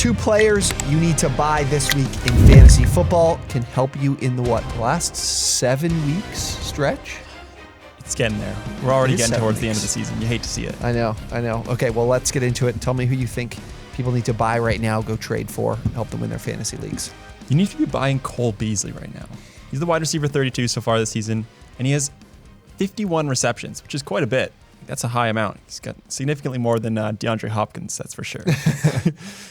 two players you need to buy this week in fantasy football can help you in the last 7 weeks stretch? It's getting there. We're already getting towards the end of the season. You hate to see it. I know. Okay, well, let's get into it. Tell me who you think people need to buy right now, go trade for, help them win their fantasy leagues. You need to be buying Cole Beasley right now. He's the wide receiver 32 so far this season, and he has 51 receptions, which is quite a bit. That's a high amount. He's got significantly more than DeAndre Hopkins, that's for sure.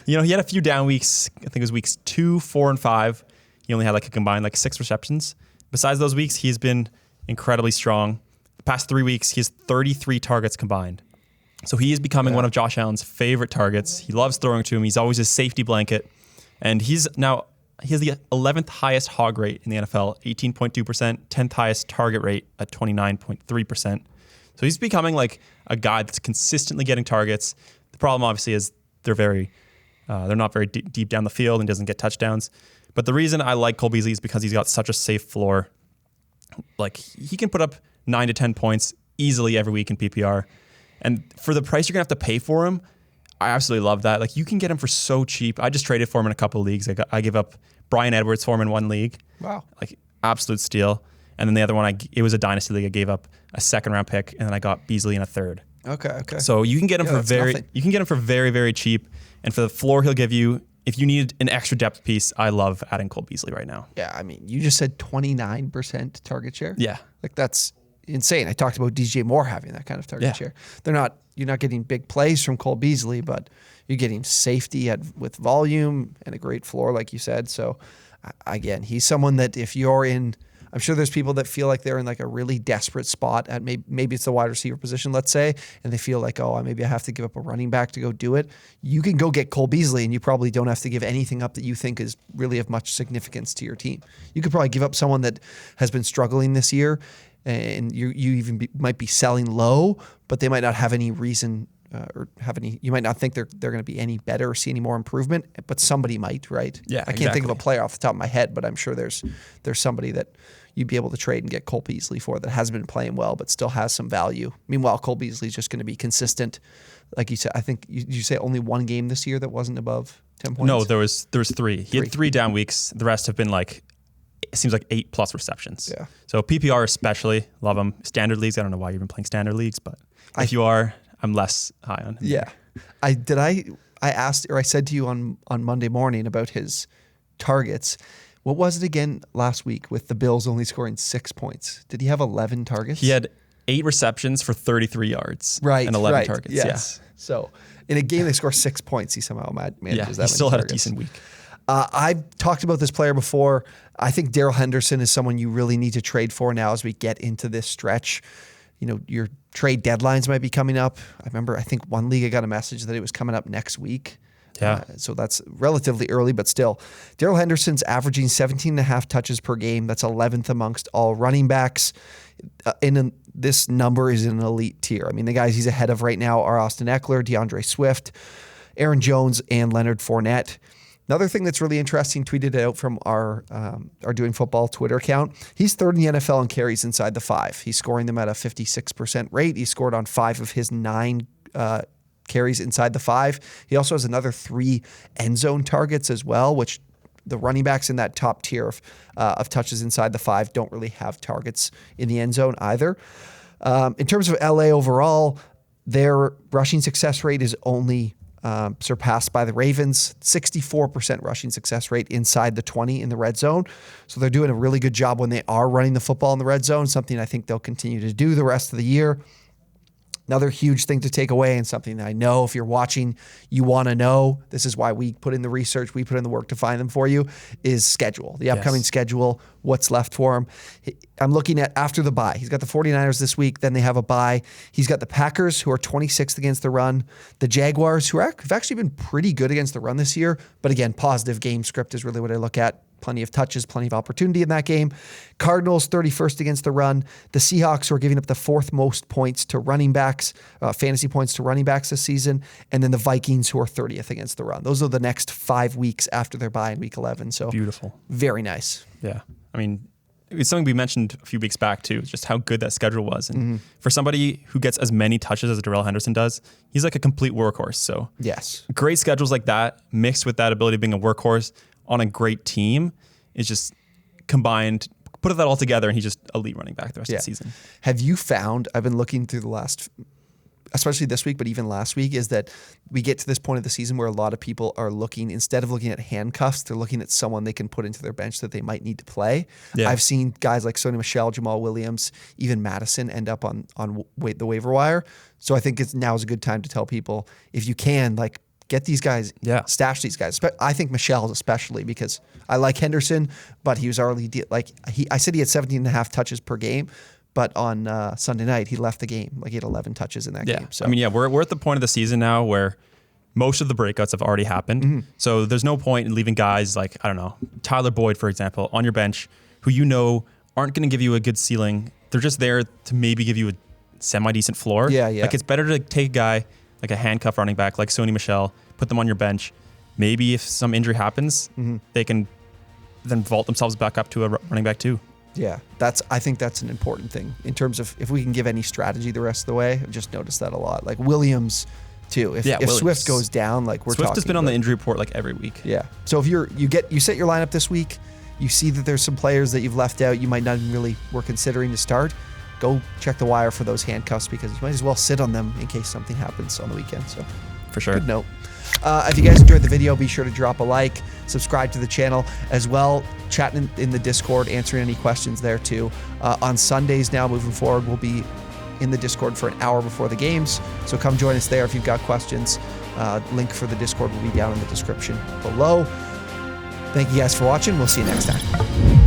He had a few down weeks. I think it was weeks 2, 4, and 5. He only had a combined 6 receptions. Besides those weeks, he's been incredibly strong. The past 3 weeks, he has 33 targets combined. So he is becoming one of Josh Allen's favorite targets. He loves throwing to him. He's always his safety blanket. And he has the 11th highest hog rate in the NFL, 18.2%, 10th highest target rate at 29.3%. So he's becoming a guy that's consistently getting targets. The problem obviously is they're not very deep down the field and doesn't get touchdowns. But the reason I like Cole Beasley is because he's got such a safe floor. He can put up 9 to 10 points easily every week in PPR. And for the price you're going to have to pay for him, I absolutely love that. You can get him for so cheap. I just traded for him in a couple of leagues. I gave up Bryan Edwards for him in one league. Wow. Absolute steal. And then the other one, it was a dynasty league. I gave up a second-round pick, and then I got Beasley in a third. Okay. So you can get him for very, very cheap. And for the floor he'll give you, if you need an extra depth piece, I love adding Cole Beasley right now. Yeah, you just said 29% target share. Yeah. That's insane. I talked about DJ Moore having that kind of target share. You're not getting big plays from Cole Beasley, but you're getting safety with volume and a great floor, like you said. So again, he's someone that if you're in, I'm sure there's people that feel like they're in a really desperate spot at maybe it's the wide receiver position, let's say, and they feel maybe I have to give up a running back to go do it. You can go get Cole Beasley, and you probably don't have to give anything up that you think is really of much significance to your team. You could probably give up someone that has been struggling this year, and you even might be selling low, but they might not have any reason you might not think they're going to be any better or see any more improvement, but somebody might, right? Yeah, I can't think of a player off the top of my head, but I'm sure there's somebody that you'd be able to trade and get Cole Beasley for that hasn't been playing well, but still has some value. Meanwhile, Cole Beasley is just going to be consistent. Like you said, I think you say only one game this year that wasn't above 10 points? No, there was 3. He had 3 down weeks. The rest have been it seems like 8+ receptions. Yeah. So PPR especially, love him. Standard leagues, I don't know why you've been playing standard leagues, but if you are, I'm less high on him. Yeah. I asked, or I said to you on Monday morning about his targets. What was it again last week with the Bills only scoring 6 points? Did he have 11 targets? He had 8 receptions for 33 yards. Right. And 11 targets. Yes. Yeah. So in a game they score 6 points, he somehow manages that. He still had targets. a decent week. I've talked about this player before. I think Darrell Henderson is someone you really need to trade for now as we get into this stretch. Your trade deadlines might be coming up. I think one league I got a message that it was coming up next week. Yeah. So that's relatively early, but still. Darrell Henderson's averaging 17.5 touches per game. That's 11th amongst all running backs. This number is in an elite tier. The guys he's ahead of right now are Austin Eckler, DeAndre Swift, Aaron Jones, and Leonard Fournette. Another thing that's really interesting, tweeted out from our Doing Football Twitter account, he's third in the NFL in carries inside the 5. He's scoring them at a 56% rate. He scored on 5 of his 9 carries inside the 5. He also has another 3 end zone targets as well, which the running backs in that top tier of touches inside the 5 don't really have targets in the end zone either. In terms of LA overall, their rushing success rate is only surpassed by the Ravens, 64% rushing success rate inside the 20 in the red zone. So they're doing a really good job when they are running the football in the red zone, something I think they'll continue to do the rest of the year. Another huge thing to take away, and something that I know if you're watching, you want to know, this is why we put in the research, we put in the work to find them for you, is schedule. The upcoming schedule, what's left for him. I'm looking at after the bye. He's got the 49ers this week, then they have a bye. He's got the Packers, who are 26th against the run. The Jaguars, who have actually been pretty good against the run this year. But again, positive game script is really what I look at. Plenty of touches, plenty of opportunity in that game. Cardinals, 31st against the run. The Seahawks, who are giving up the 4th most points to running backs, fantasy points to running backs this season. And then the Vikings, who are 30th against the run. Those are the next 5 weeks after their bye in week 11. So beautiful. Very nice. Yeah. it's something we mentioned a few weeks back too, just how good that schedule was. And for somebody who gets as many touches as Darrell Henderson does, he's like a complete workhorse. So yes, great schedules like that mixed with that ability of being a workhorse on a great team is just combined. Put that all together, and he's just elite running back the rest of the season. Have you found, I've been looking through the last, especially this week, but even last week, is that we get to this point of the season where a lot of people are looking, instead of looking at handcuffs, they're looking at someone they can put into their bench that they might need to play. Yeah. I've seen guys like Sony Michel, Jamal Williams, even Madison end up on the waiver wire. So I think now is a good time to tell people, if you can, like, get these guys, stash these guys. I think Michel's especially, because I like Henderson, but he was already, I said he had 17.5 touches per game, but on Sunday night, he left the game. Like, he had 11 touches in that game. So. I mean, we're at the point of the season now where most of the breakouts have already happened. So there's no point in leaving guys like, I don't know, Tyler Boyd, for example, on your bench, who you know aren't going to give you a good ceiling. They're just there to maybe give you a semi-decent floor. Yeah. Like, it's better to take a guy like a handcuff running back like Sony Michel, put them on your bench. Maybe if some injury happens, they can then vault themselves back up to a running back too. Yeah, I think that's an important thing in terms of if we can give any strategy the rest of the way. I've just noticed that a lot. Like Williams too. If Swift goes down, like we're talking. Swift has been on the injury report like every week. Yeah. So if you set your lineup this week, you see that there's some players that you've left out, you might not even really were considering to start. Go check the wire for those handcuffs, because you might as well sit on them in case something happens on the weekend. So, for sure. Good note. If you guys enjoyed the video, be sure to drop a like, subscribe to the channel as well. Chatting in the Discord, answering any questions there too. On Sundays now, moving forward, we'll be in the Discord for an hour before the games. So come join us there if you've got questions. Link for the Discord will be down in the description below. Thank you guys for watching. We'll see you next time.